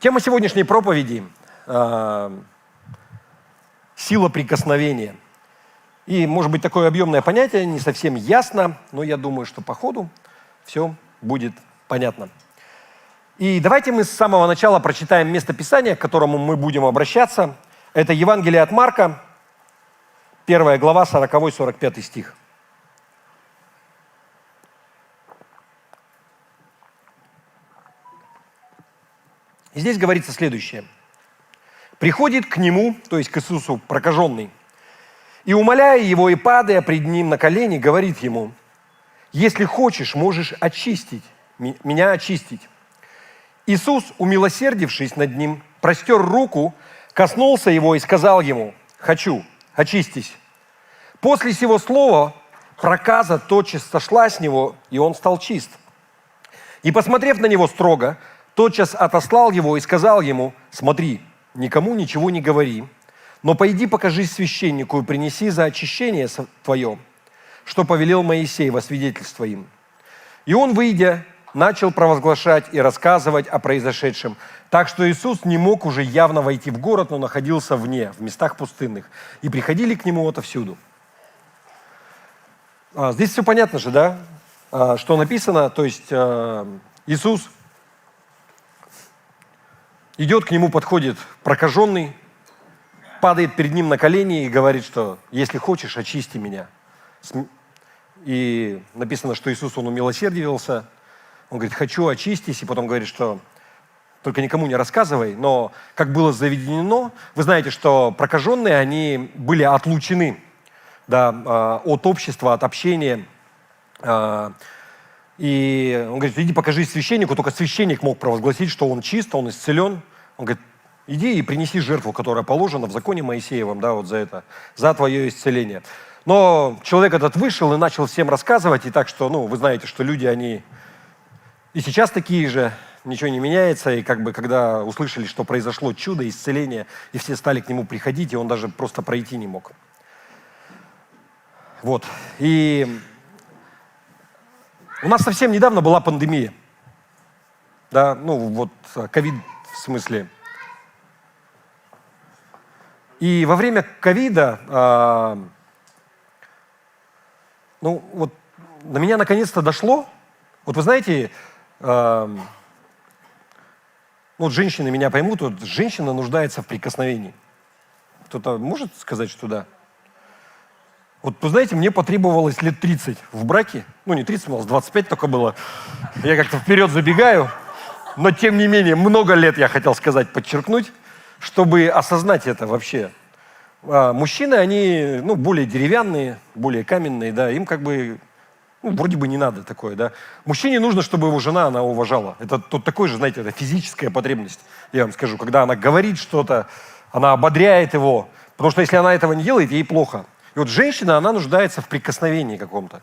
Тема сегодняшней проповеди сила прикосновения. И, может быть, такое объемное понятие, не совсем ясно, но я думаю, что по ходу все будет понятно. И давайте мы с самого начала прочитаем местописание, к которому мы будем обращаться. Это Евангелие от Марка, 1 глава, 40-45 стих. И здесь говорится следующее. «Приходит к нему, то есть к Иисусу, прокаженный, и, умоляя его и падая пред ним на колени, говорит ему: „Если хочешь, можешь очистить, меня очистить“. Иисус, умилосердившись над ним, простер руку, коснулся его и сказал ему: „Хочу, очистись“. После сего слова проказа тотчас сошла с него, и он стал чист. И, посмотрев на него строго, тотчас отослал его и сказал ему: „Смотри, никому ничего не говори, но пойди покажись священнику и принеси за очищение твое, что повелел Моисей во свидетельство им“. И он, выйдя, начал провозглашать и рассказывать о произошедшем, так что Иисус не мог уже явно войти в город, но находился вне, в местах пустынных, и приходили к нему отовсюду. Здесь все понятно же, да? Что написано, то есть Иисус идет к нему, подходит прокаженный, падает перед ним на колени и говорит, что «если хочешь, очисти меня». И написано, что Иисус, он умилосердивился, он говорит: «хочу, очистись», и потом говорит, что только никому не рассказывай, но как было заведено, вы знаете, что прокаженные, они были отлучены, да, от общества, от общения. И он говорит: иди покажись священнику, только священник мог провозгласить, что он чист, он исцелен. Он говорит: иди и принеси жертву, которая положена в законе Моисеевом, да, вот за это, за твое исцеление. Но человек этот вышел и начал всем рассказывать, и так что, вы знаете, что люди, они и сейчас такие же, ничего не меняется, и как бы когда услышали, что произошло чудо, исцеление, и все стали к нему приходить, и он даже просто пройти не мог. Вот, и у нас совсем недавно была пандемия, да, ковид в смысле. И во время ковида, на меня наконец-то дошло, вы знаете, женщины меня поймут, женщина нуждается в прикосновении. Кто-то может сказать, что да? Вы знаете, мне потребовалось лет 30 в браке. Не 30, у нас 25 только было. Я как-то вперед забегаю. Но, тем не менее, много лет, я хотел сказать, подчеркнуть, чтобы осознать это вообще. Мужчины, они, более деревянные, более каменные, да, им как бы, вроде бы не надо такое, да. Мужчине нужно, чтобы его жена, она уважала. Это такой же, знаете, это физическая потребность, я вам скажу. Когда она говорит что-то, она ободряет его, потому что если она этого не делает, ей плохо. И женщина, она нуждается в прикосновении каком-то,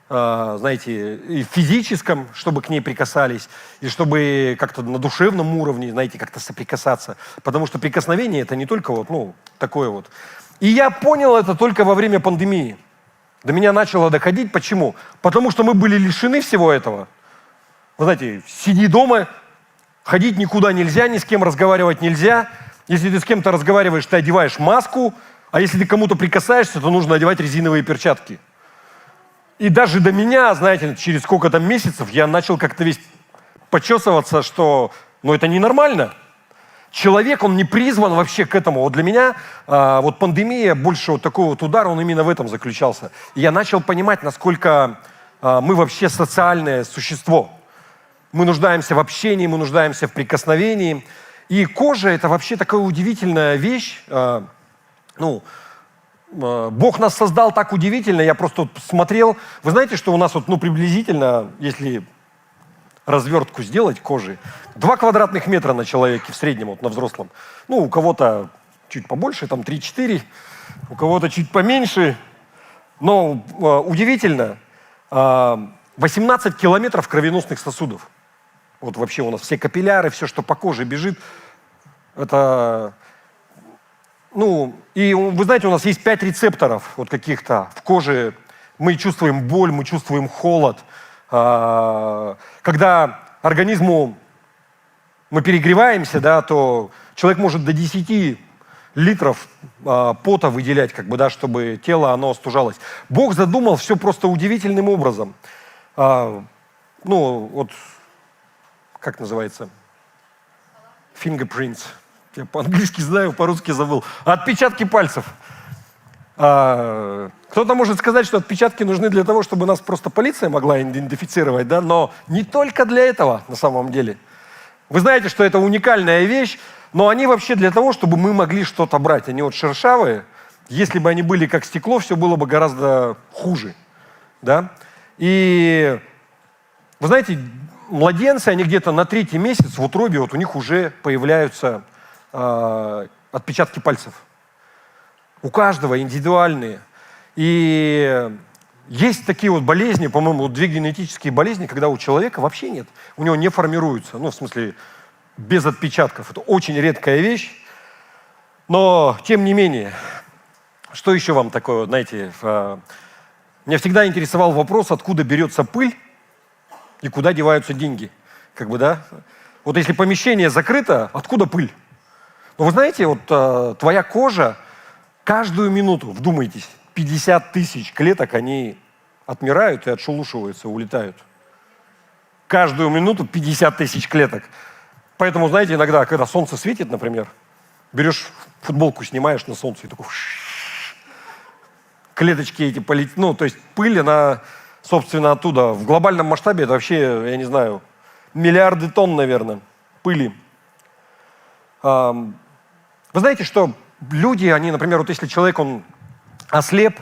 знаете, и физическом, чтобы к ней прикасались, и чтобы как-то на душевном уровне, знаете, как-то соприкасаться. Потому что прикосновение – это не только такое вот. И я понял это только во время пандемии. До меня начало доходить. Почему? Потому что мы были лишены всего этого. Вы знаете, сиди дома, ходить никуда нельзя, ни с кем разговаривать нельзя. Если ты с кем-то разговариваешь, ты одеваешь маску, а если ты кому-то прикасаешься, то нужно одевать резиновые перчатки. И даже до меня, знаете, через сколько-то месяцев я начал как-то весь почесываться, что, это ненормально. Человек, он не призван вообще к этому. Для меня пандемия, больше такой удар, он именно в этом заключался. И я начал понимать, насколько мы вообще социальное существо. Мы нуждаемся в общении, мы нуждаемся в прикосновении. И кожа – это вообще такая удивительная вещь. Бог нас создал так удивительно, я просто смотрел. Вы знаете, что у нас приблизительно, если развертку сделать кожи, 2 квадратных метра на человеке в среднем, на взрослом. У кого-то чуть побольше, 3-4, у кого-то чуть поменьше. Но удивительно, 18 километров кровеносных сосудов. Вообще у нас все капилляры, все, что по коже бежит, это... и вы знаете, у нас есть 5 рецепторов каких-то в коже. Мы чувствуем боль, мы чувствуем холод. Когда организму мы перегреваемся, да, то человек может до 10 литров пота выделять, как бы, да, чтобы тело, оно остужалось. Бог задумал все просто удивительным образом. Ну, вот, как называется? Fingerprints. Я по-английски знаю, по-русски забыл. Отпечатки пальцев. Кто-то может сказать, что отпечатки нужны для того, чтобы нас просто полиция могла идентифицировать, да, но не только для этого на самом деле. Вы знаете, что это уникальная вещь, но они вообще для того, чтобы мы могли что-то брать. Они вот шершавые. Если бы они были как стекло, все было бы гораздо хуже. Да? И вы знаете, младенцы, они где-то на 3-й месяц в утробе, вот у них уже появляются отпечатки пальцев. У каждого индивидуальные. И есть такие вот болезни, по-моему, 2 генетические болезни, когда у человека вообще нет. У него не формируются, ну, в смысле, без отпечатков. Это очень редкая вещь. Но, тем не менее, что еще вам такое, знаете, меня всегда интересовал вопрос, откуда берется пыль и куда деваются деньги. Как бы, да? Вот если помещение закрыто, откуда пыль? Но вы знаете, вот твоя кожа каждую минуту, вдумайтесь, 50 тысяч клеток, они отмирают и отшелушиваются, улетают. Каждую минуту 50 тысяч клеток. Поэтому, знаете, иногда, когда солнце светит, например, берешь футболку, снимаешь на солнце и такой... Клеточки эти полетят. Ну, то есть пыль, она, собственно, оттуда. В глобальном масштабе это вообще, я не знаю, миллиарды тонн, наверное, пыли. Вы знаете, что люди, они, например, вот если человек, он ослеп,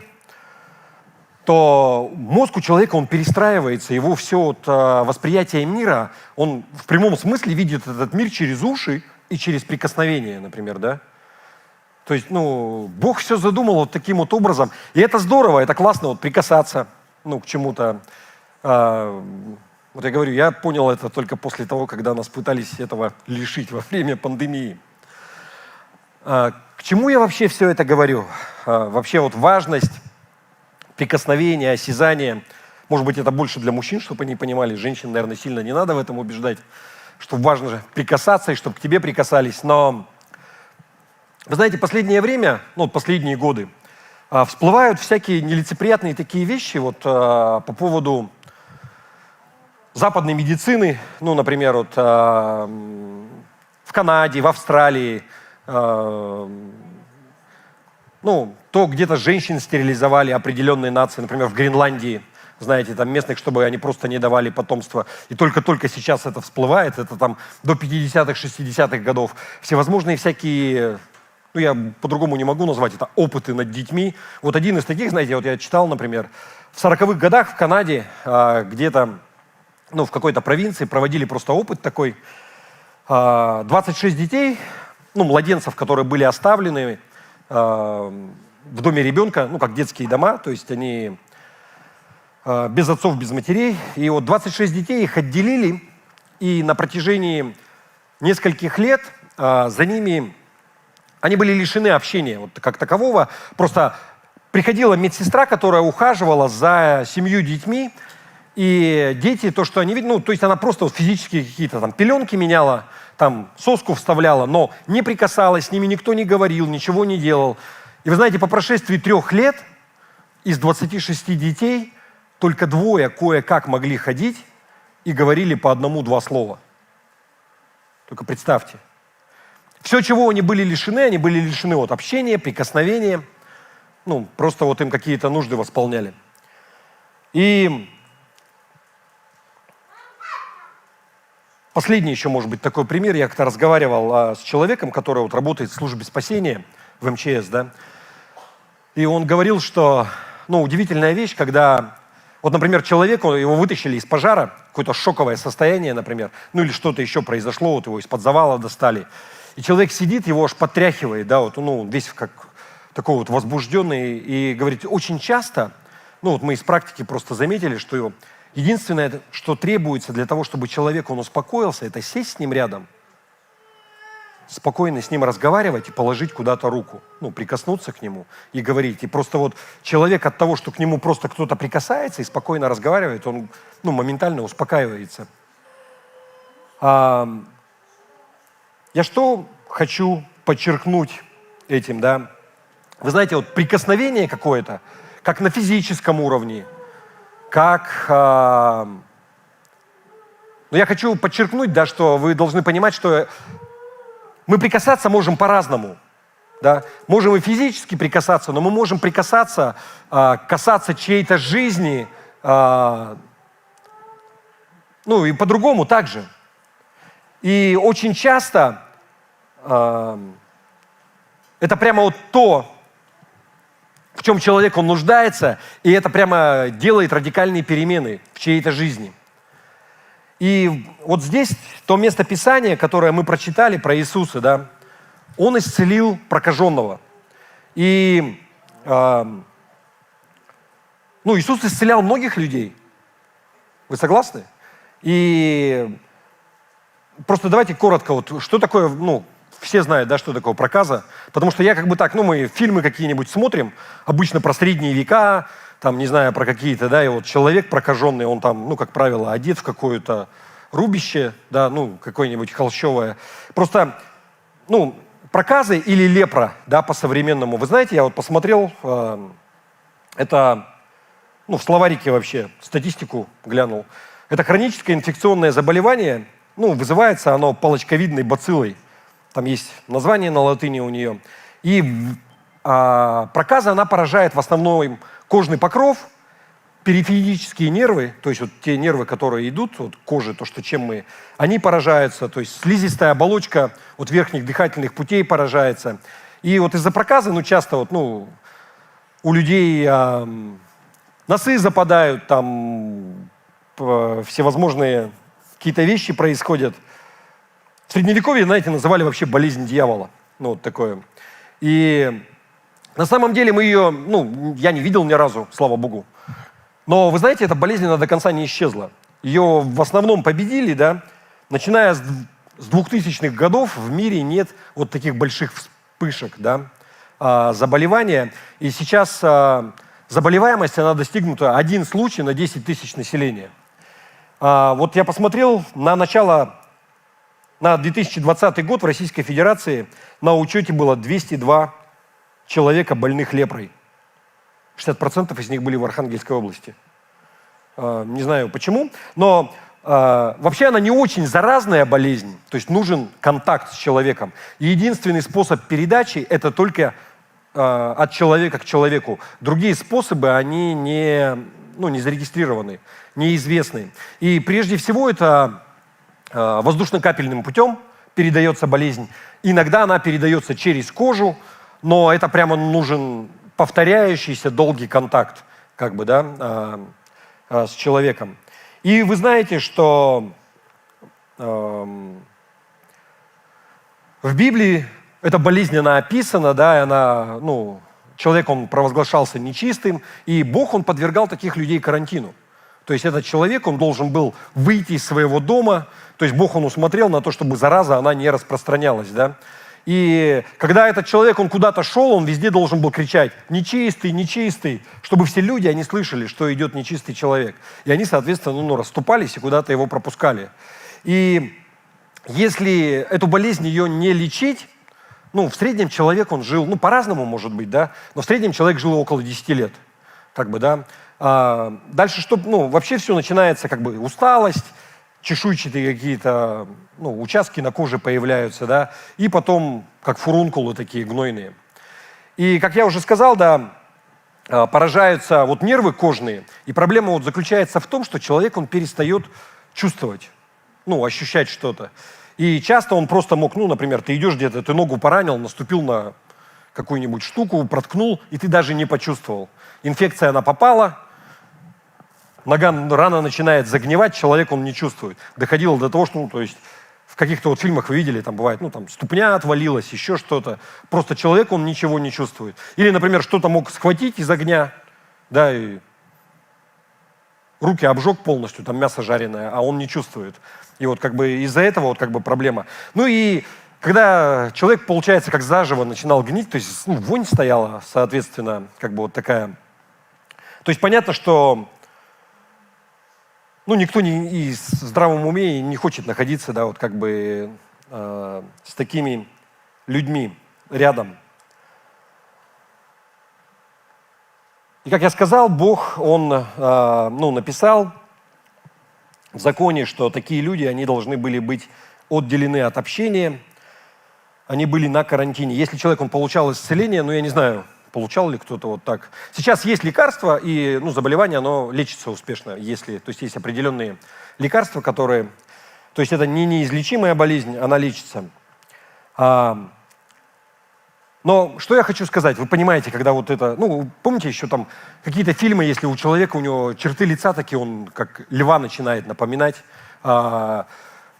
то мозг у человека, он перестраивается, его все вот, восприятие мира, он в прямом смысле видит этот мир через уши и через прикосновение, например, да? То есть, ну, Бог все задумал вот таким вот образом. И это здорово, это классно, вот прикасаться, ну, к чему-то. Вот я говорю, я понял это только после того, когда нас пытались этого лишить во время пандемии. К чему я вообще все это говорю? Вообще вот важность прикосновения, осязания. Может быть, это больше для мужчин, чтобы они понимали. Женщин, наверное, сильно не надо в этом убеждать, что важно же прикасаться и чтобы к тебе прикасались. Но, вы знаете, последнее время, ну, последние годы, всплывают всякие нелицеприятные такие вещи вот по поводу западной медицины. Ну, например, вот в Канаде, в Австралии, ну, то где-то женщин стерилизовали определенные нации, например, в Гренландии, знаете, там местных, чтобы они просто не давали потомства. И только-только сейчас это всплывает, это там до 50-х, 60-х годов. Всевозможные всякие, ну, я по-другому не могу назвать это, опыты над детьми. Вот один из таких, знаете, вот я читал, например, в 40-х годах в Канаде где-то, ну, в какой-то провинции проводили просто опыт такой. 26 детей, ну, младенцев, которые были оставлены в доме ребенка, ну, как детские дома, то есть они без отцов, без матерей. И вот 26 детей их отделили, и на протяжении нескольких лет за ними они были лишены общения вот как такового. Просто приходила медсестра, которая ухаживала за 7 детьми, и дети, то, что они видят, ну, то есть она просто вот физически какие-то там пеленки меняла, там соску вставляла, но не прикасалась, с ними никто не говорил, ничего не делал. И вы знаете, по прошествии 3 лет из 26 детей только 2 кое-как могли ходить и говорили по 1-2 слова. Только представьте. Все, чего они были лишены вот общения, прикосновения, ну, просто вот им какие-то нужды восполняли. И последний еще, может быть, такой пример. Я как-то разговаривал с человеком, который вот работает в службе спасения в МЧС, да, и он говорил, что, ну, удивительная вещь, когда, вот, например, человека, его вытащили из пожара, какое-то шоковое состояние, например, ну, или что-то еще произошло, вот его из-под завала достали, и человек сидит, его аж потряхивает, да, вот, ну, весь как такой вот возбужденный, и говорит, очень часто, ну, вот мы из практики просто заметили, что единственное, что требуется для того, чтобы человек, он успокоился, это сесть с ним рядом, спокойно с ним разговаривать и положить куда-то руку, ну, прикоснуться к нему и говорить. И просто вот человек от того, что к нему просто кто-то прикасается и спокойно разговаривает, он, ну, моментально успокаивается. Я что хочу подчеркнуть этим, да? Вы знаете, вот прикосновение какое-то, как на физическом уровне, как... но я хочу подчеркнуть, да, что вы должны понимать, что мы прикасаться можем по-разному. Да? Можем и физически прикасаться, но мы можем прикасаться, касаться чьей-то жизни, ну и по-другому также. И очень часто это прямо вот то, в чем человек он нуждается, и это прямо делает радикальные перемены в чьей-то жизни. И вот здесь то место Писания, которое мы прочитали про Иисуса, да, Он исцелил прокаженного. И Иисус исцелял многих людей. Вы согласны? И просто давайте коротко, вот что такое, все знают, да, что такое проказа, потому что я мы фильмы какие-нибудь смотрим, обычно про средние века, там, не знаю, про какие-то, да, и вот человек прокаженный, он там, как правило, одет в какое-то рубище, да, какое-нибудь холщовое. Просто, проказы или лепра, да, по-современному. Вы знаете, я вот посмотрел, это, в словарике вообще, статистику глянул. Это хроническое инфекционное заболевание, вызывается оно палочковидной бациллой. Там есть название на латыни у нее. И проказа, она поражает в основном кожный покров, периферические нервы, то есть вот те нервы, которые идут от кожи, они поражаются, то есть слизистая оболочка от верхних дыхательных путей поражается. И вот из-за проказа, часто у людей носы западают, там всевозможные какие-то вещи происходят. В Средневековье, знаете, называли вообще болезнь дьявола. Вот такое. И на самом деле мы ее, я не видел ни разу, слава богу. Но, вы знаете, эта болезнь, она до конца не исчезла. Ее в основном победили, да, начиная с 2000-х годов в мире нет вот таких больших вспышек, да, заболевания. И сейчас заболеваемость, она достигнута 1 случай на 10 тысяч населения. Вот я посмотрел на 2020 год в Российской Федерации на учете было 202 человека больных лепрой. 60% из них были в Архангельской области. Не знаю почему, но вообще она не очень заразная болезнь, то есть нужен контакт с человеком. И единственный способ передачи – это только от человека к человеку. Другие способы, они не зарегистрированы, неизвестны. И прежде всего это воздушно-капельным путем передается болезнь. Иногда она передается через кожу, но это прямо нужен повторяющийся долгий контакт, с человеком. И вы знаете, что в Библии эта болезнь, она описана, да, и она, человек, он провозглашался нечистым, и Бог, он подвергал таких людей карантину. То есть этот человек, он должен был выйти из своего дома, то есть Бог, он усмотрел на то, чтобы зараза, она не распространялась, да. И когда этот человек, он куда-то шел, он везде должен был кричать «нечистый, нечистый», чтобы все люди, они слышали, что идет нечистый человек. И они, соответственно, расступались и куда-то его пропускали. И если эту болезнь ее не лечить, в среднем человек, он жил, по-разному может быть, да, но в среднем человек жил около 10 лет, да. Дальше вообще все начинается, усталость, чешуйчатые какие-то, участки на коже появляются, да, и потом, как фурункулы такие гнойные. И, как я уже сказал, да, поражаются нервы кожные, и проблема заключается в том, что человек, он перестает чувствовать, ощущать что-то. И часто он просто мог, например, ты идешь где-то, ты ногу поранил, наступил на какую-нибудь штуку, проткнул, и ты даже не почувствовал. Инфекция, она попала, рана начинает загнивать, человек, он не чувствует. Доходило до того, что, в каких-то фильмах вы видели, там бывает, ступня отвалилась, еще что-то. Просто человек, он ничего не чувствует. Или, например, что-то мог схватить из огня, да, и руки обжег полностью, там мясо жареное, а он не чувствует. И из-за этого проблема. И когда человек, получается, как заживо начинал гнить, то есть вонь стояла, соответственно, такая. То есть понятно, что никто в здравом уме не хочет находиться, да, с такими людьми рядом. И как я сказал, Бог, Он написал в законе, что такие люди, они должны были быть отделены от общения, они были на карантине. Если человек, он получал исцеление, я не знаю, получал ли кто-то вот так. Сейчас есть лекарства, и заболевание, оно лечится успешно, то есть есть определенные лекарства, которые, то есть это не неизлечимая болезнь, она лечится. Но что я хочу сказать, вы понимаете, когда вот это, помните еще там какие-то фильмы, если у человека, у него черты лица такие, он как льва начинает напоминать,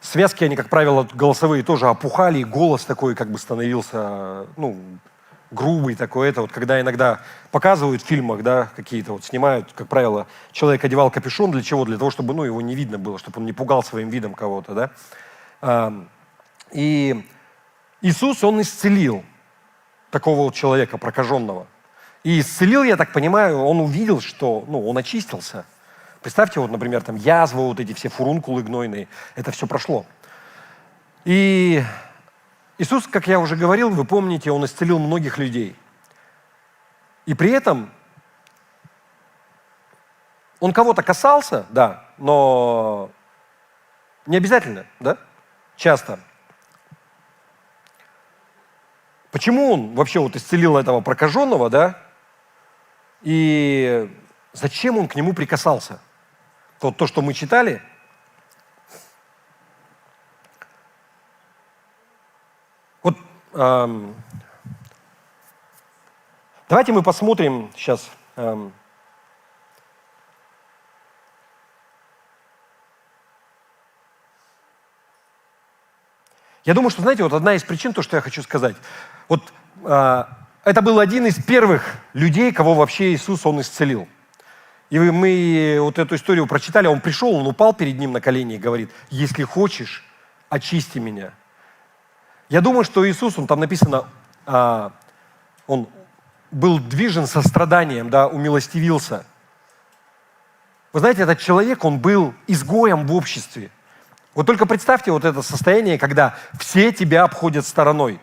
связки, они, как правило, голосовые тоже опухали, и голос такой как бы становился, грубый такой. Это вот когда иногда показывают в фильмах, да, какие-то вот снимают, как правило, человек одевал капюшон для чего? Для того, чтобы, его не видно было, чтобы он не пугал своим видом кого-то, да. И Иисус, Он исцелил такого вот человека, прокаженного. И исцелил, я так понимаю, Он увидел, что, он очистился. Представьте, вот, например, там язвы, вот эти все фурункулы гнойные, это все прошло. И Иисус, как я уже говорил, вы помните, Он исцелил многих людей. И при этом Он кого-то касался, да, но не обязательно, да, часто. Почему Он вообще вот исцелил этого прокаженного, да, и зачем Он к нему прикасался? То, что мы читали, вот давайте мы посмотрим сейчас. Я думаю, что, знаете, вот одна из причин, то, что я хочу сказать, вот это был один из первых людей, кого вообще Иисус, Он исцелил. И мы вот эту историю прочитали, Он пришел, Он упал перед Ним на колени и говорит: если хочешь, очисти меня. Я думаю, что Иисус, Он там написано, Он был движен состраданием, да, умилостивился. Вы знаете, этот человек, он был изгоем в обществе. Вот только представьте вот это состояние, когда все тебя обходят стороной.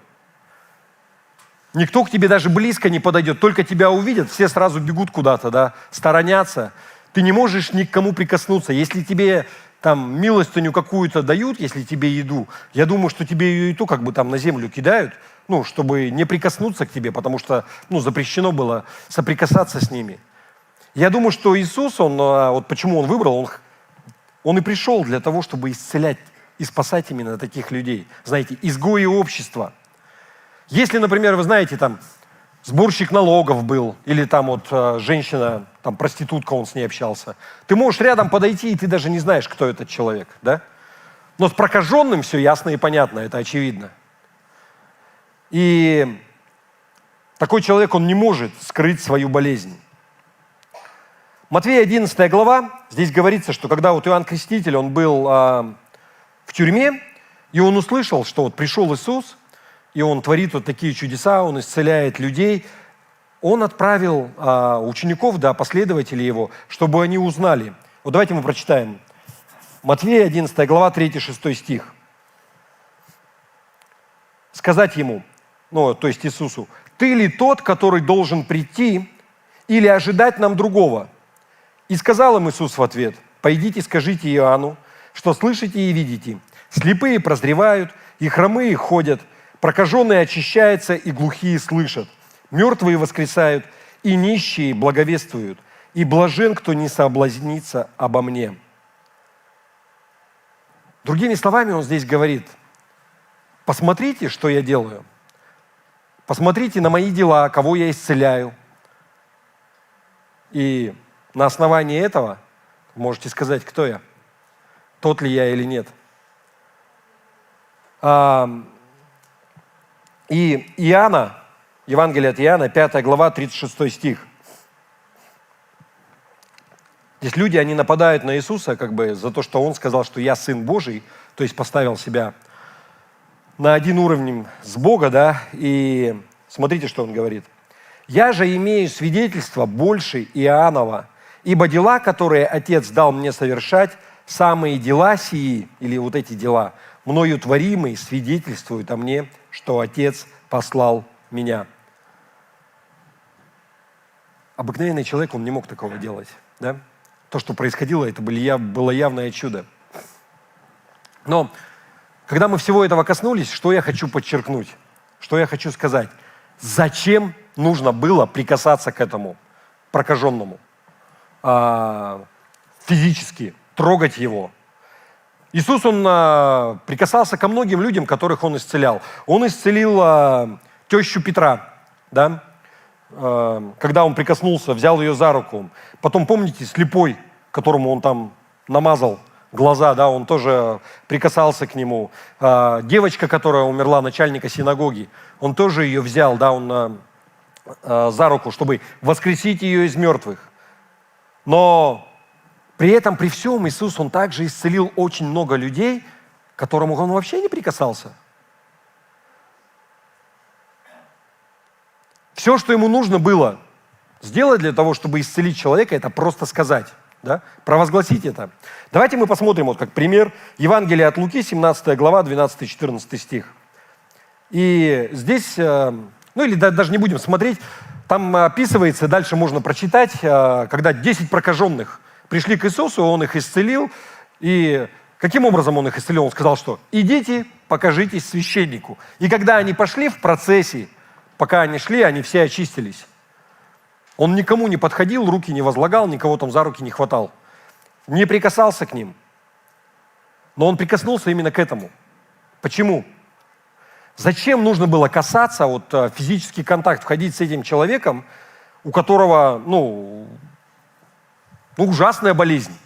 Никто к тебе даже близко не подойдет, только тебя увидят, все сразу бегут куда-то, да, сторонятся. Ты не можешь ни к кому прикоснуться. Если тебе там милостыню какую-то дают, если тебе еду, я думаю, что тебе ее и то как бы там на землю кидают, чтобы не прикоснуться к тебе, потому что, запрещено было соприкасаться с ними. Я думаю, что Иисус, вот почему Он выбрал, Он и пришел для того, чтобы исцелять и спасать именно таких людей. Знаете, изгои общества. Если, например, вы знаете, там, сборщик налогов был, или там вот женщина, там, проститутка, он с ней общался, ты можешь рядом подойти, и ты даже не знаешь, кто этот человек, да? Но с прокаженным все ясно и понятно, это очевидно. И такой человек, он не может скрыть свою болезнь. Матфея 11 глава, здесь говорится, что когда вот Иоанн Креститель, он был в тюрьме, и он услышал, что вот пришел Иисус, и Он творит вот такие чудеса, Он исцеляет людей. Он отправил учеников, да, последователей Его, чтобы они узнали. Вот давайте мы прочитаем. Матфея 11 глава, 3-6 стих. Сказать Ему, то есть Иисусу: «Ты ли тот, который должен прийти, или ожидать нам другого?» И сказал им Иисус в ответ: «Пойдите, скажите Иоанну, что слышите и видите. Слепые прозревают, и хромые ходят, прокаженные очищаются, и глухие слышат. Мертвые воскресают, и нищие благовествуют. И блажен, кто не соблазнится обо мне». Другими словами, Он здесь говорит: посмотрите, что я делаю. Посмотрите на мои дела, кого я исцеляю. И на основании этого можете сказать, кто я, тот ли я или нет. И Иоанна, Евангелие от Иоанна, 5 глава, 36 стих. Здесь люди, они нападают на Иисуса как бы за то, что Он сказал, что я Сын Божий, то есть поставил себя на один уровень с Бога, да, и смотрите, что Он говорит. «Я же имею свидетельство больше Иоаннова, ибо дела, которые Отец дал мне совершать, самые дела сии, или вот эти дела, мною творимый свидетельствует о мне, что Отец послал меня». Обыкновенный человек, он не мог такого делать. Да? То, что происходило, это было явное чудо. Но когда мы всего этого коснулись, что я хочу подчеркнуть? Что я хочу сказать? Зачем нужно было прикасаться к этому прокаженному? Физически, трогать его. Иисус, Он прикасался ко многим людям, которых Он исцелял. Он исцелил тещу Петра, да? Когда Он прикоснулся, взял ее за руку. Потом, помните, слепой, которому Он там намазал глаза, да, Он тоже прикасался к нему. Девочка, которая умерла, начальника синагоги, Он тоже ее взял, да, Он за руку, чтобы воскресить ее из мертвых. Но при этом, при всем, Иисус, Он также исцелил очень много людей, к которым Он вообще не прикасался. Все, что Ему нужно было сделать для того, чтобы исцелить человека, это просто сказать, да? Провозгласить это. Давайте мы посмотрим, вот как пример, Евангелие от Луки, 17 глава, 12-14 стих. И здесь, или даже не будем смотреть, там описывается, дальше можно прочитать, когда 10 прокаженных пришли к Иисусу, Он их исцелил. И каким образом Он их исцелил? Он сказал, что «идите, покажитесь священнику». И когда они пошли в процессе, пока они шли, они все очистились. Он никому не подходил, руки не возлагал, никого там за руки не хватал. Не прикасался к ним. Но Он прикоснулся именно к этому. Почему? Зачем нужно было касаться, физический контакт, входить с этим человеком, у которого, ужасная болезнь?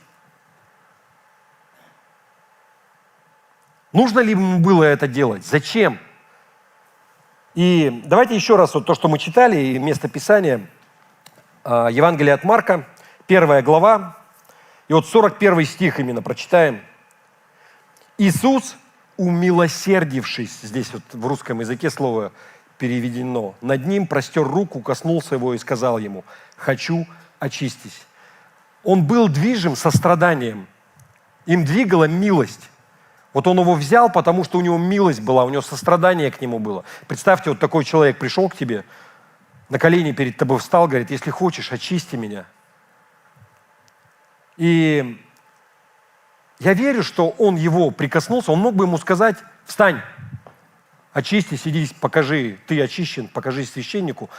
Нужно ли ему было это делать? Зачем? И давайте еще раз то, что мы читали, и место Писания, Евангелие от Марка, 1 глава, и 41 стих именно прочитаем. «Иисус, умилосердившись», здесь в русском языке слово переведено, «над ним простер руку, коснулся его и сказал ему: хочу, очистись». Он был движим состраданием, им двигала милость. Он его взял, потому что у него милость была, у него сострадание к нему было. Представьте, такой человек пришел к тебе, на колени перед тобой встал, говорит: если хочешь, очисти меня. И я верю, что он его прикоснулся, он мог бы ему сказать: встань, очистись, иди, покажи, ты очищен, покажи священнику.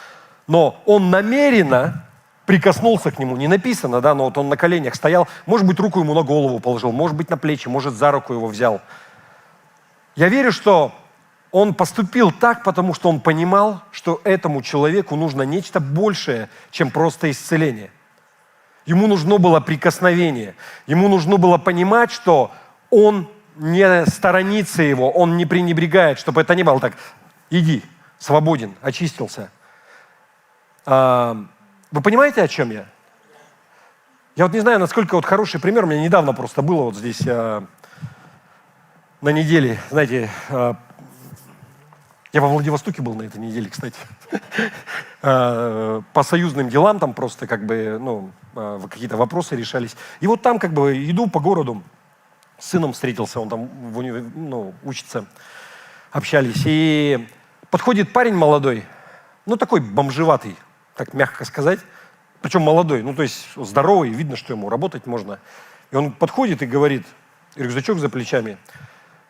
Но он намеренно прикоснулся к нему, не написано, да, но он на коленях стоял, может быть, руку ему на голову положил, может быть, на плечи, может, за руку его взял. Я верю, что он поступил так, потому что он понимал, что этому человеку нужно нечто большее, чем просто исцеление. Ему нужно было прикосновение, ему нужно было понимать, что он не сторонится его, он не пренебрегает, чтобы это не было так: иди, свободен, очистился. Вы понимаете, о чем я? Я не знаю, насколько хороший пример. У меня недавно просто было здесь на неделе, знаете, я во Владивостоке был на этой неделе, кстати, по союзным делам там просто какие-то вопросы решались. И там иду по городу, с сыном встретился, он там учится, общались. И подходит парень молодой, такой бомжеватый, так мягко сказать, причем молодой, то есть здоровый, видно, что ему работать можно. И он подходит и говорит, рюкзачок за плечами,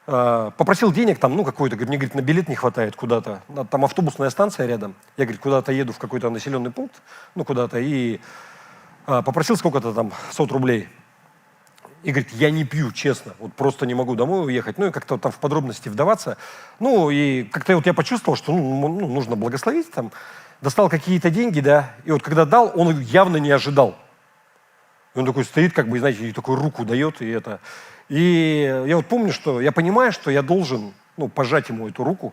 попросил денег там, какой-то, мне, говорит, на билет не хватает куда-то, там автобусная станция рядом, я, говорит, куда-то еду в какой-то населенный пункт, куда-то, и попросил сколько-то там 100 рублей. И говорит: я не пью, честно, просто не могу домой уехать, и как-то там в подробности вдаваться, и как-то я почувствовал, что нужно благословить там. Достал какие-то деньги, да, и когда дал, он явно не ожидал. И он такой стоит, знаете, и такой руку дает, и это. И я помню, что я понимаю, что я должен, пожать ему эту руку.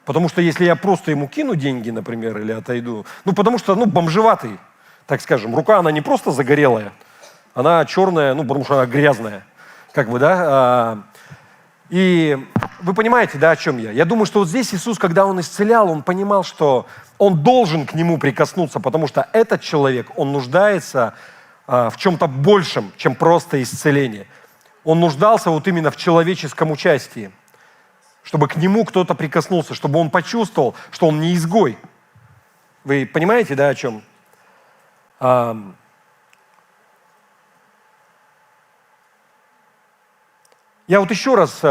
Потому что если я просто ему кину деньги, например, или отойду, потому что, бомжеватый, так скажем, рука, она не просто загорелая, она черная, потому что она грязная, да. И вы понимаете, да, о чем я? Я думаю, что здесь Иисус, когда Он исцелял, Он понимал, что Он должен к нему прикоснуться, потому что этот человек, он нуждается в чем-то большем, чем просто исцеление. Он нуждался вот именно в человеческом участии, чтобы к нему кто-то прикоснулся, чтобы он почувствовал, что он не изгой. Вы понимаете, да, о чем? Я вот еще раз,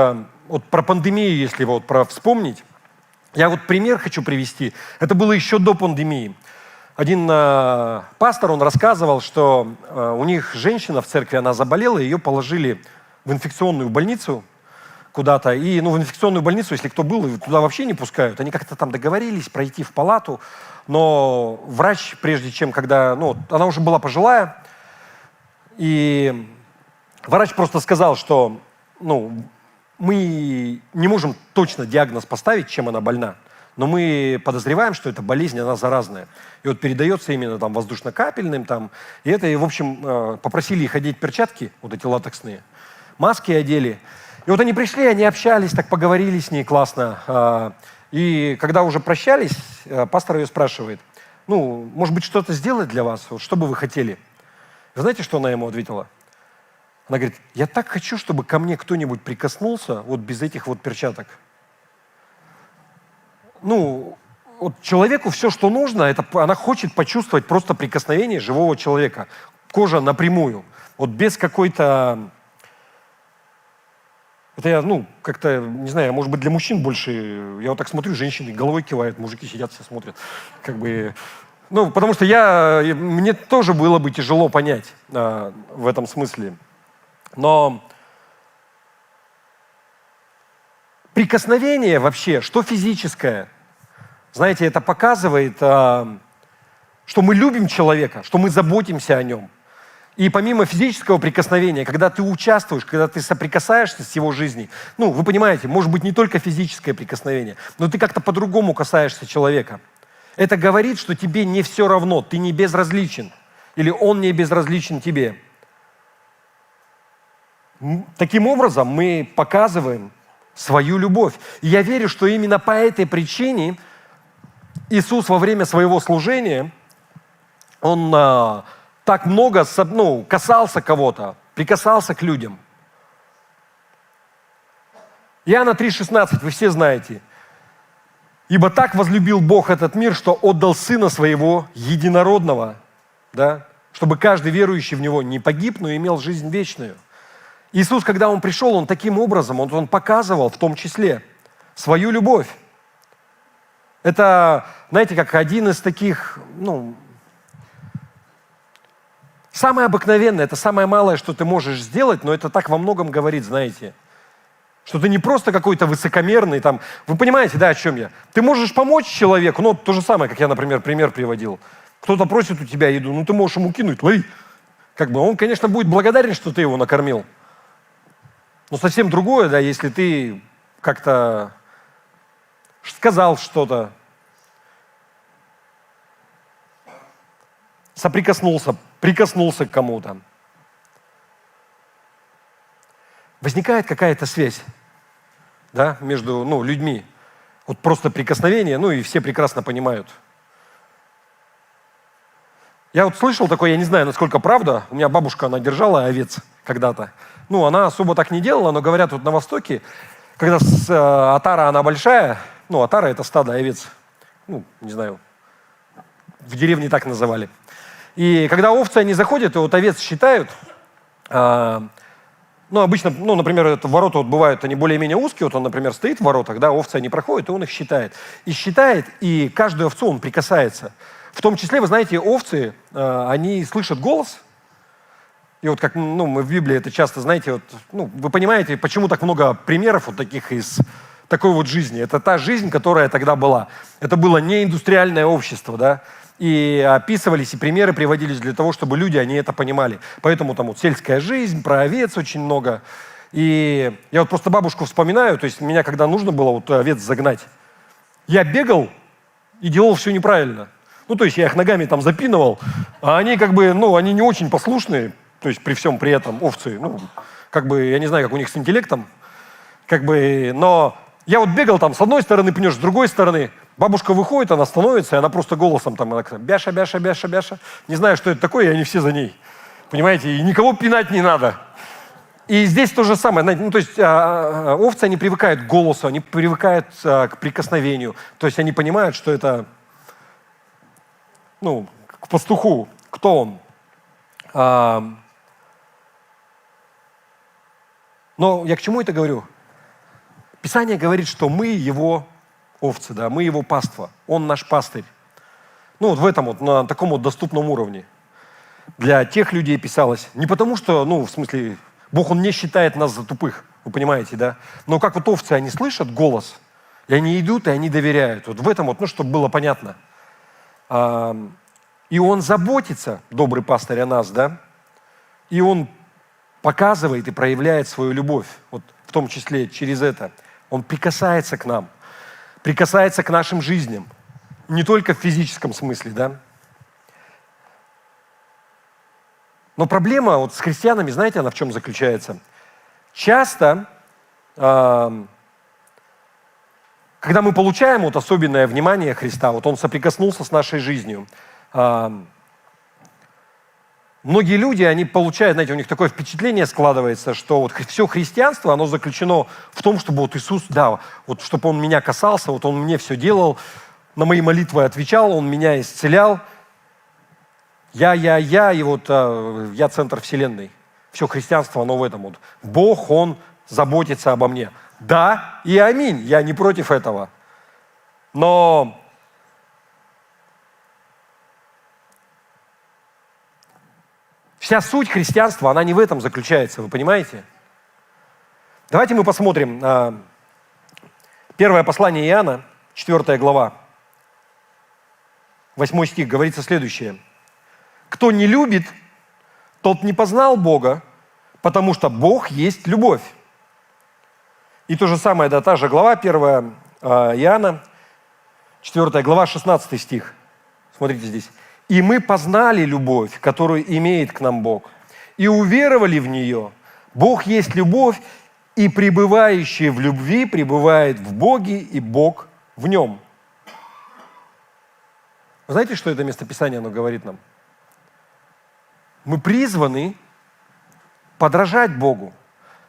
вот про пандемию, если вот про вспомнить, я вот пример хочу привести. Это было еще до пандемии. Один пастор, он рассказывал, что у них женщина в церкви, она заболела, ее положили в инфекционную больницу куда-то. И в инфекционную больницу, если кто был, туда вообще не пускают. Они как-то там договорились пройти в палату. Но врач, прежде чем, когда, она уже была пожилая, и врач просто сказал, что, мы не можем точно диагноз поставить, чем она больна, но мы подозреваем, что эта болезнь, она заразная. И вот передается именно там воздушно-капельным, и это, и, в общем, попросили их одеть перчатки, вот эти латексные, маски одели. И вот они пришли, они общались, так поговорили с ней классно. И когда уже прощались, пастор ее спрашивает, может быть, что-то сделать для вас, вот, что бы вы хотели? Вы знаете, что она ему ответила? Она говорит, я так хочу, чтобы ко мне кто-нибудь прикоснулся вот без этих вот перчаток. Вот человеку все, что нужно, это она хочет почувствовать просто прикосновение живого человека. Кожа напрямую, вот без какой-то... Это я, как-то, не знаю, может быть, для мужчин больше... Я вот так смотрю, женщины головой кивают, мужики сидят, все смотрят. Потому что мне тоже было бы тяжело понять в этом смысле. Но прикосновение вообще, что физическое, знаете, это показывает, что мы любим человека, что мы заботимся о нем. И помимо физического прикосновения, когда ты участвуешь, когда ты соприкасаешься с его жизнью, вы понимаете, может быть не только физическое прикосновение, но ты как-то по-другому касаешься человека. Это говорит, что тебе не все равно, ты не безразличен, или он не безразличен тебе. Таким образом мы показываем свою любовь. И я верю, что именно по этой причине Иисус во время своего служения, Он так много касался кого-то, прикасался к людям. Иоанна 3,16, вы все знаете. «Ибо так возлюбил Бог этот мир, что отдал Сына Своего Единородного, чтобы каждый верующий в Него не погиб, но имел жизнь вечную». Иисус, когда Он пришел, Он таким образом, Он показывал в том числе свою любовь. Это, знаете, как один из таких, самое обыкновенное, это самое малое, что ты можешь сделать, но это так во многом говорит, знаете, что ты не просто какой-то высокомерный, вы понимаете, да, о чем я? Ты можешь помочь человеку, то же самое, как я, например, пример приводил. Кто-то просит у тебя еду, ты можешь ему кинуть, лови. Он, конечно, будет благодарен, что ты его накормил. Но совсем другое, если ты как-то сказал что-то, прикоснулся к кому-то. Возникает какая-то связь, между людьми. Вот просто прикосновение, и все прекрасно понимают. Я вот слышал такое, я не знаю, насколько правда. У меня бабушка, она держала овец когда-то. Она особо так не делала, но говорят, вот на Востоке, когда отара, она большая, отара – это стадо овец, не знаю, в деревне так называли. И когда овцы, они заходят, и вот овец считают, обычно, например, это ворота бывают, они более-менее узкие, он, например, стоит в воротах, овцы, они проходят, и он их считает. И каждую овцу он прикасается. В том числе, вы знаете, овцы, они слышат голос. И вот как мы в Библии это часто, знаете, вы понимаете, почему так много примеров вот таких из такой вот жизни. Это та жизнь, которая тогда была. Это было не индустриальное общество, И описывались, и примеры приводились для того, чтобы люди, они это понимали. Поэтому там сельская жизнь, про овец очень много. И я вот просто бабушку вспоминаю, то есть меня, когда нужно было овец загнать, я бегал и делал все неправильно. То есть я их ногами запинывал, а они они не очень послушные, то есть при всем при этом овцы, я не знаю, как у них с интеллектом, но я вот бегал с одной стороны пнешь, с другой стороны, бабушка выходит, она становится, и она просто голосом бяша, бяша, бяша, бяша, не знаю, что это такое, и они все за ней, понимаете, и никого пинать не надо. И здесь то же самое. Знаете, ну, то есть овцы, они привыкают к голосу, они привыкают к прикосновению. То есть они понимают, что это, ну, к пастуху. Кто он? Но я к чему это говорю? Писание говорит, что мы его овцы, да, мы его паства. Он наш пастырь. Ну, вот в этом вот, на таком вот доступном уровне. Для тех людей писалось. Не потому что, ну, в смысле, Бог, Он не считает нас за тупых, вы понимаете, да? Но как вот овцы, они слышат голос, и они идут, и они доверяют. Вот в этом вот, ну, чтобы было понятно. И Он заботится, добрый пастырь, о нас, да? И Он показывает и проявляет свою любовь, вот в том числе через это. Он прикасается к нам, прикасается к нашим жизням. Не только в физическом смысле, да? Но проблема вот с христианами, знаете, она в чем заключается? Часто, когда мы получаем вот особенное внимание Христа, вот Он соприкоснулся с нашей жизнью, многие люди, они получают, знаете, у них такое впечатление складывается, что вот все христианство, оно заключено в том, чтобы вот Иисус, да, вот чтобы Он меня касался, вот Он мне все делал, на мои молитвы отвечал, Он меня исцелял. И вот я центр вселенной. Все христианство, оно в этом вот. Бог, Он заботится обо мне. Да и аминь, я не против этого. Но вся суть христианства, она не в этом заключается, вы понимаете? Давайте мы посмотрим. Первое послание Иоанна, 4 глава, 8 стих, говорится следующее. «Кто не любит, тот не познал Бога, потому что Бог есть любовь». И то же самое, да, та же глава, 1 Иоанна, 4 глава, 16 стих. Смотрите здесь. «И мы познали любовь, которую имеет к нам Бог, и уверовали в нее. Бог есть любовь, и пребывающий в любви пребывает в Боге, и Бог в нем». Знаете, что это местописание оно говорит нам? Мы призваны подражать Богу.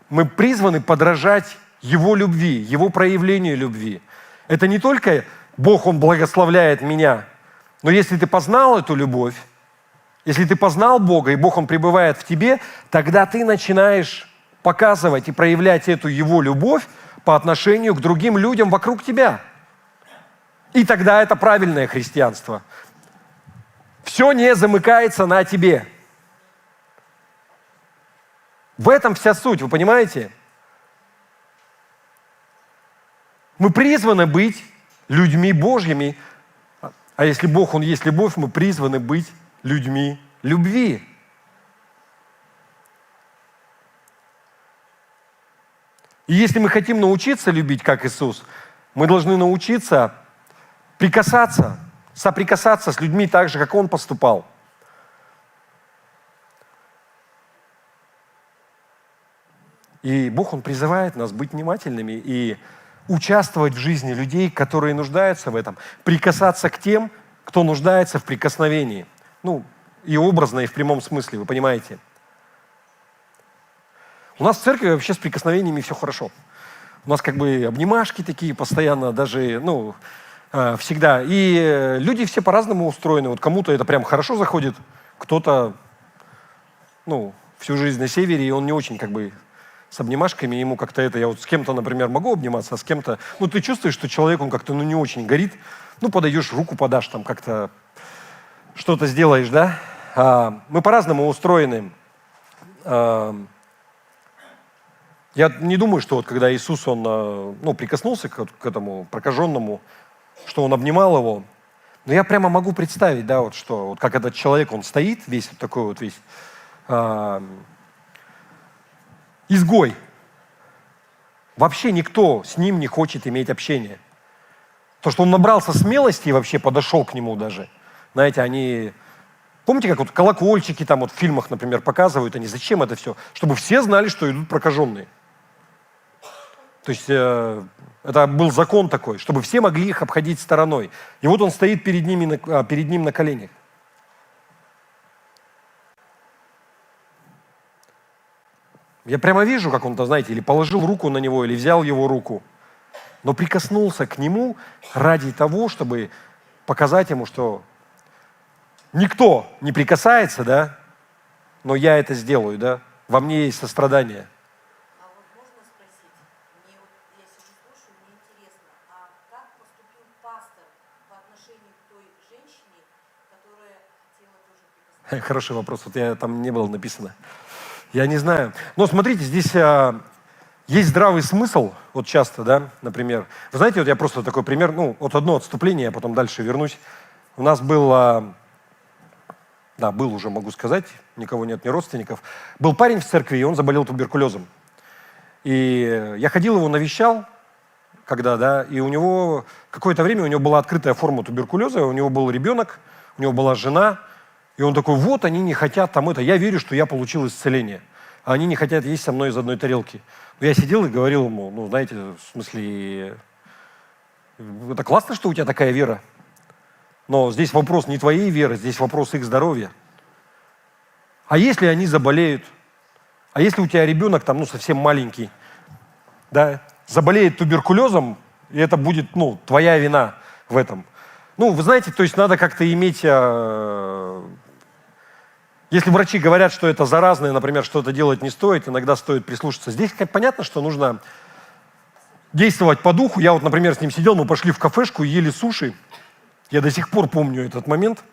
Мы призваны подражать Его любви, Его проявлению любви. Это не только Бог, Он благословляет меня, но если ты познал эту любовь, если ты познал Бога, и Бог, Он пребывает в тебе, тогда ты начинаешь показывать и проявлять эту Его любовь по отношению к другим людям вокруг тебя. И тогда это правильное христианство. Все не замыкается на тебе. В этом вся суть, вы понимаете? Мы призваны быть людьми Божьими, а если Бог, Он есть любовь, мы призваны быть людьми любви. И если мы хотим научиться любить, как Иисус, мы должны научиться прикасаться, соприкасаться с людьми так же, как Он поступал. И Бог, Он призывает нас быть внимательными и участвовать в жизни людей, которые нуждаются в этом, прикасаться к тем, кто нуждается в прикосновении. Ну, и образно, и в прямом смысле, вы понимаете. У нас в церкви вообще с прикосновениями все хорошо. У нас как бы обнимашки такие постоянно, даже, ну, всегда. И люди все по-разному устроены. Вот кому-то это прям хорошо заходит, кто-то, ну, всю жизнь на севере, и он не очень как бы с обнимашками, ему как-то это, я вот с кем-то, например, могу обниматься, а с кем-то, ну, ты чувствуешь, что человек, он как-то, ну, не очень горит, ну, подойдешь, руку подашь, там, как-то что-то сделаешь, да? Мы по-разному устроены. Я не думаю, что вот когда Иисус, Он, ну, прикоснулся к этому прокаженному, что Он обнимал его, но я прямо могу представить, да, вот что, вот как этот человек, он стоит весь вот такой вот весь, изгой. Вообще никто с ним не хочет иметь общение. То, что он набрался смелости и вообще подошел к нему даже. Знаете, они... Помните, как вот колокольчики там вот в фильмах, например, показывают, они зачем это все? Чтобы все знали, что идут прокаженные. То есть это был закон такой, чтобы все могли их обходить стороной. И вот он стоит перед ним на коленях. Я прямо вижу, как он, знаете, или положил руку на него, или взял его руку, но прикоснулся к нему ради того, чтобы показать ему, что никто не прикасается, да, но я это сделаю, да, во мне есть сострадание. А вот можно спросить, мне вот, я сижу слушаю, мне интересно, а как поступил пастор по отношению к той женщине, которая хотела тоже прикоснуться? Хороший вопрос, вот я там не было написано. Я не знаю. Но смотрите, здесь есть здравый смысл, вот часто, да, например. Вы знаете, вот я просто такой пример, ну, вот одно отступление, я потом дальше вернусь. У нас был, да, был уже, могу сказать, никого нет, ни родственников. Был парень в церкви, и он заболел туберкулезом. И я ходил его навещал, когда, да, и у него какое-то время у него была открытая форма туберкулеза, у него был ребенок, у него была жена, и он такой, вот они не хотят там это, я верю, что я получил исцеление, а они не хотят есть со мной из одной тарелки. Но я сидел и говорил ему, ну, знаете, в смысле, это классно, что у тебя такая вера, но здесь вопрос не твоей веры, здесь вопрос их здоровья. А если они заболеют? А если у тебя ребенок там, ну, совсем маленький, да, заболеет туберкулезом, и это будет, ну, твоя вина в этом. Ну, вы знаете, то есть надо как-то иметь... Если врачи говорят, что это заразное, например, что это делать не стоит, иногда стоит прислушаться. Здесь понятно, что нужно действовать по духу. Я вот, например, с ним сидел, мы пошли в кафешку и ели суши. Я до сих пор помню этот момент.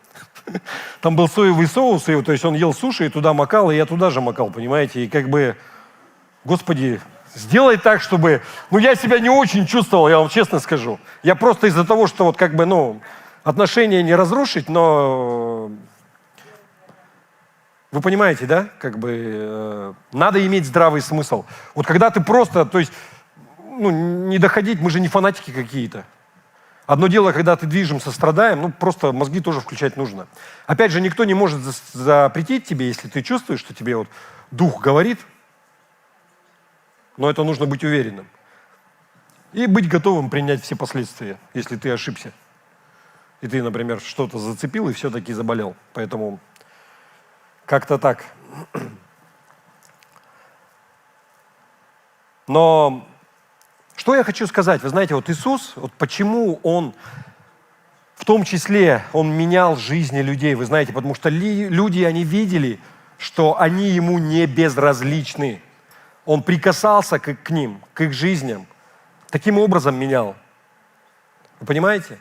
Там был соевый соус, и, то есть он ел суши и туда макал, и я туда же макал, понимаете? И как бы, Господи, сделай так, чтобы... Ну, я себя не очень чувствовал, я вам честно скажу. Я просто из-за того, что вот как бы, ну, отношения не разрушить, но... Вы понимаете, да? Как бы надо иметь здравый смысл. Вот когда ты просто, то есть, ну, не доходить, мы же не фанатики какие-то. Одно дело, когда ты движем сострадаем, ну, просто мозги тоже включать нужно. Опять же, никто не может запретить тебе, если ты чувствуешь, что тебе вот дух говорит, но это нужно быть уверенным. И быть готовым принять все последствия, если ты ошибся. И ты, например, что-то зацепил и все-таки заболел. Поэтому как-то так. Но что я хочу сказать? Вы знаете, вот Иисус, вот почему Он, в том числе, Он менял жизни людей, вы знаете, потому что люди, они видели, что они Ему не безразличны. Он прикасался к ним, к их жизням. Таким образом менял. Вы понимаете?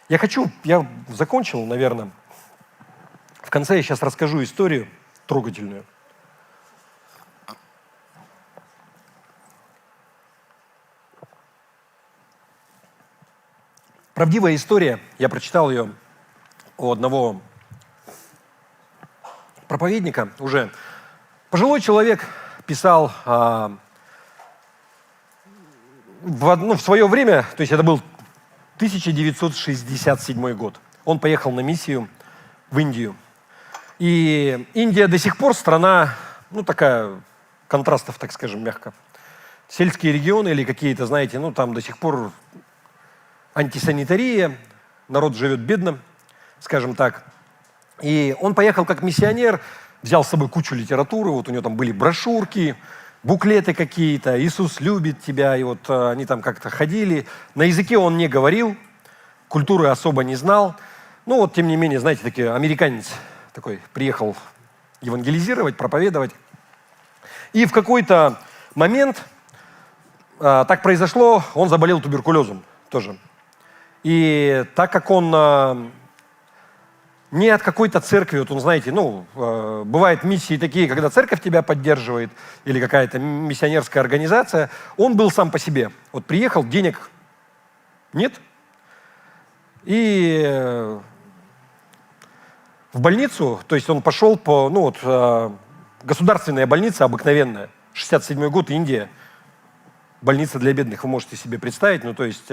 Я закончил, наверное. В конце я сейчас расскажу историю трогательную. Правдивая история, я прочитал ее у одного проповедника уже. Пожилой человек писал в свое время, то есть это был 1967 год. Он поехал на миссию в Индию. И Индия до сих пор страна, ну такая, контрастов, так скажем, мягко. Сельские регионы или какие-то, знаете, ну там до сих пор антисанитария, народ живет бедно, скажем так. И он поехал как миссионер, взял с собой кучу литературы, вот у него там были брошюрки, буклеты какие-то, Иисус любит тебя, и вот они там как-то ходили. На языке он не говорил, культуры особо не знал. Ну вот, тем не менее, знаете, такой американец такой приехал евангелизировать, проповедовать. И в какой-то момент так произошло, он заболел туберкулезом тоже. И так как он не от какой-то церкви, вот он, знаете, ну, бывают миссии такие, когда церковь тебя поддерживает, или какая-то миссионерская организация, он был сам по себе. Вот приехал, денег нет, и в больницу, то есть он пошел по, ну вот, государственная больница обыкновенная, 67-й год, Индия, больница для бедных, вы можете себе представить, ну то есть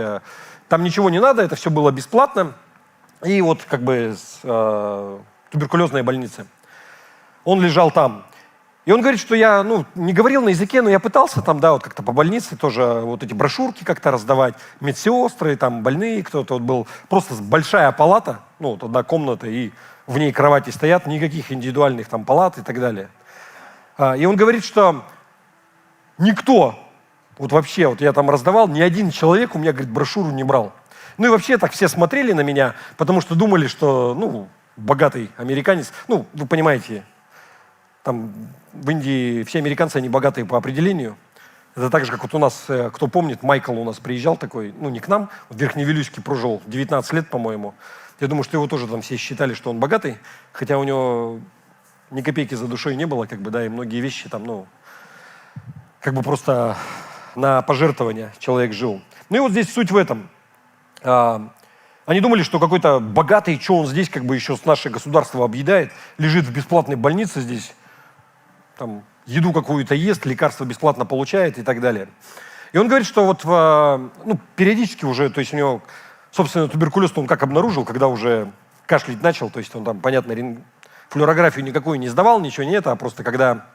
там ничего не надо, это все было бесплатно. И вот как бы туберкулезная больница. Он лежал там. И он говорит, что я, ну, не говорил на языке, но я пытался там, да, вот как-то по больнице тоже вот эти брошюрки как-то раздавать, медсестры, там, больные, кто-то вот был. Просто большая палата, ну, вот одна комната, и в ней кровати стоят, никаких индивидуальных там палат и так далее. И он говорит, что никто, вот вообще, вот я там раздавал, ни один человек у меня, говорит, брошюру не брал. Ну и вообще так все смотрели на меня, потому что думали, что, ну, богатый американец, ну, вы понимаете, там в Индии все американцы, они богатые по определению. Это так же, как вот у нас, кто помнит, Майкл у нас приезжал такой, ну, не к нам, в Верхневилюйске прожил 19 лет, по-моему. Я думаю, что его тоже там все считали, что он богатый, хотя у него ни копейки за душой не было, как бы, да, и многие вещи там, ну, как бы просто на пожертвования человек жил. Ну и вот здесь суть в этом. Они думали, что какой-то богатый, что он здесь как бы еще с наше государство объедает, лежит в бесплатной больнице здесь, там, еду какую-то ест, лекарства бесплатно получает и так далее. И он говорит, что вот ну, периодически уже, то есть у него, собственно, туберкулез он как обнаружил, когда уже кашлять начал, то есть он там, понятно, флюорографию никакую не сдавал, ничего не это, а просто когда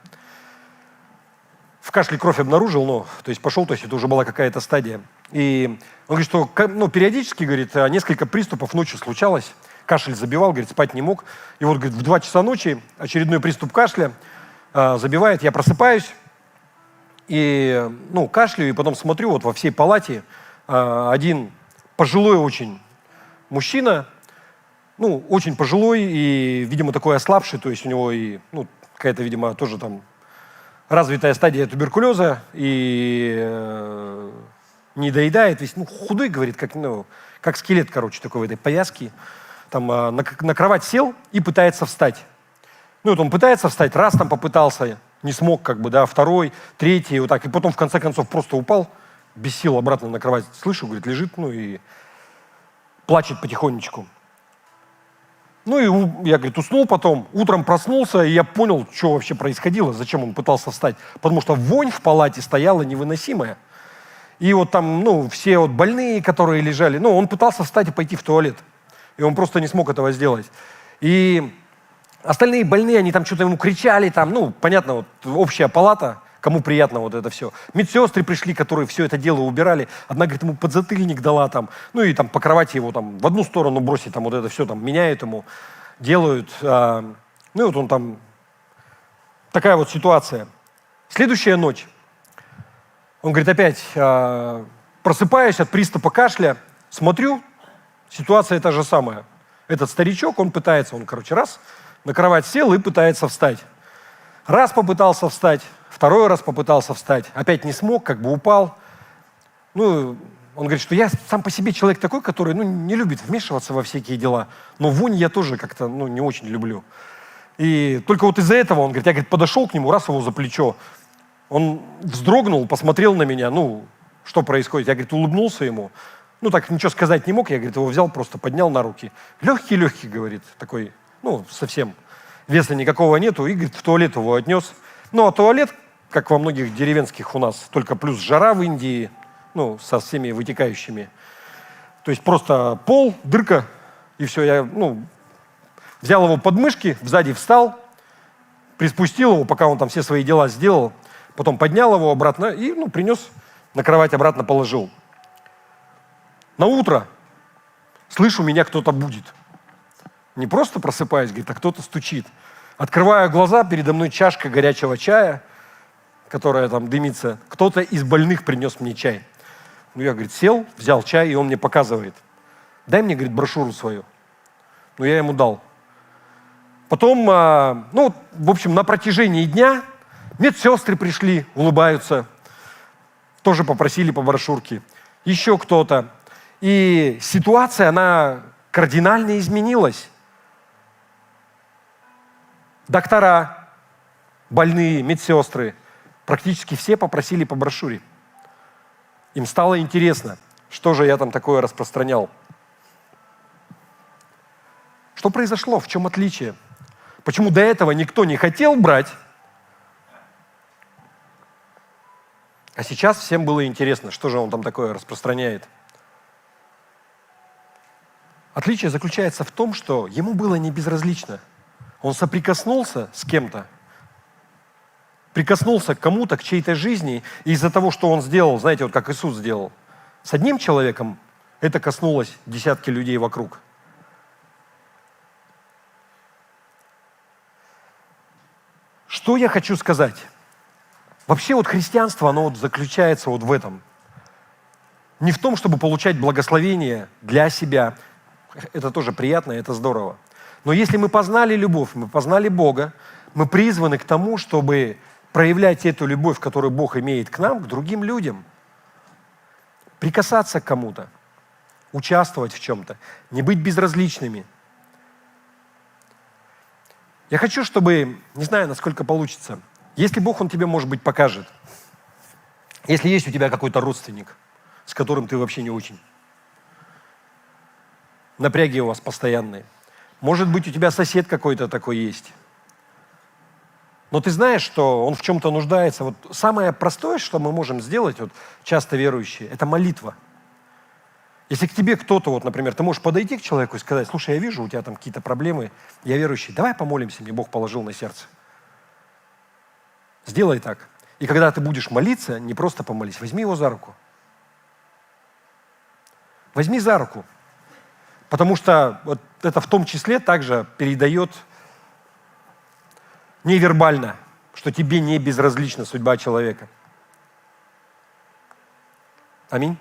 в кашле кровь обнаружил, ну, то есть пошел, то есть это уже была какая-то стадия. И он говорит, что ну, периодически, говорит, несколько приступов ночью случалось, кашель забивал, говорит, спать не мог. И вот, говорит, в 2 часа ночи очередной приступ кашля забивает, я просыпаюсь и, ну, кашляю, и потом смотрю, вот во всей палате один пожилой очень мужчина, ну, очень пожилой и, видимо, такой ослабший, то есть у него и, ну, какая-то, видимо, тоже там развитая стадия туберкулеза и не доедает, весь, ну, худой, говорит, как, ну, как скелет, короче, такой в этой повязке. Там на кровать сел и пытается встать. Ну, вот он пытается встать, раз там попытался, не смог, как бы, да, второй, третий, вот так, и потом, в конце концов, просто упал, без сил обратно на кровать. Слышу, говорит, лежит, ну, и плачет потихонечку. Ну, и я, говорит, уснул потом, утром проснулся, и я понял, что вообще происходило, зачем он пытался встать. Потому что вонь в палате стояла невыносимая. И вот там, ну, все вот больные, которые лежали, ну, он пытался встать и пойти в туалет. И он просто не смог этого сделать. И остальные больные, они там что-то ему кричали, там, ну, понятно, вот общая палата, кому приятно вот это все. Медсестры пришли, которые все это дело убирали. Одна, говорит, ему подзатыльник дала там, ну, и там по кровати его там в одну сторону бросить, там вот это все там меняют ему, делают. Ну, и вот он там, такая вот ситуация. Следующая ночь. Он говорит, опять просыпаюсь от приступа кашля, смотрю, ситуация та же самая. Этот старичок, он пытается, он, короче, раз, на кровать сел и пытается встать. Раз попытался встать, второй раз попытался встать, опять не смог, как бы упал. Ну, он говорит, что я сам по себе человек такой, который, ну, не любит вмешиваться во всякие дела, но вонь я тоже как-то, ну, не очень люблю. И только вот из-за этого, он говорит, я, говорит, подошел к нему, раз его за плечо, он вздрогнул, посмотрел на меня, ну, что происходит. Я, говорит, улыбнулся ему, ну, так ничего сказать не мог, я, говорит, его взял, просто поднял на руки. Легкий-легкий, говорит, такой, ну, совсем веса никакого нету, и, говорит, в туалет его отнес. Ну, а туалет, как во многих деревенских у нас, только плюс жара в Индии, ну, со всеми вытекающими. То есть просто пол, дырка, и все. Я, ну, взял его под мышки, сзади встал, приспустил его, пока он там все свои дела сделал, потом поднял его обратно и, ну, принес на кровать, обратно положил. На утро слышу, меня кто-то будет. Не просто просыпаюсь, говорит, а кто-то стучит. Открываю глаза, передо мной чашка горячего чая, которая там дымится. Кто-то из больных принес мне чай. Ну, я, говорит, сел, взял чай, и он мне показывает. Дай мне, говорит, брошюру свою. Ну, я ему дал. Потом, ну, в общем, на протяжении дня медсестры пришли, улыбаются, тоже попросили по брошюрке. Еще кто-то. И ситуация, она кардинально изменилась. Доктора, больные, медсестры, практически все попросили по брошюре. Им стало интересно, что же я там такое распространял. Что произошло? В чем отличие? Почему до этого никто не хотел брать, а сейчас всем было интересно, что же он там такое распространяет? Отличие заключается в том, что ему было не безразлично. Он соприкоснулся с кем-то, прикоснулся к кому-то, к чьей-то жизни, и из-за того, что он сделал, знаете, вот как Иисус сделал, с одним человеком это коснулось десятки людей вокруг. Что я хочу сказать? Вообще вот христианство, оно вот заключается вот в этом. Не в том, чтобы получать благословение для себя. Это тоже приятно, это здорово. Но если мы познали любовь, мы познали Бога, мы призваны к тому, чтобы проявлять эту любовь, которую Бог имеет к нам, к другим людям. Прикасаться к кому-то, участвовать в чем-то, не быть безразличными. Я хочу, чтобы, не знаю, насколько получится, если Бог, Он тебе, может быть, покажет, если есть у тебя какой-то родственник, с которым ты вообще не очень, напряги у вас постоянные, может быть, у тебя сосед какой-то такой есть, но ты знаешь, что он в чем-то нуждается. Вот самое простое, что мы можем сделать, вот, часто верующие, это молитва. Если к тебе кто-то, вот, например, ты можешь подойти к человеку и сказать: слушай, я вижу, у тебя там какие-то проблемы, я верующий, давай помолимся, мне Бог положил на сердце. Сделай так. И когда ты будешь молиться, не просто помолись, возьми его за руку. Возьми за руку. Потому что вот это в том числе также передает невербально, что тебе не безразлична судьба человека. Аминь.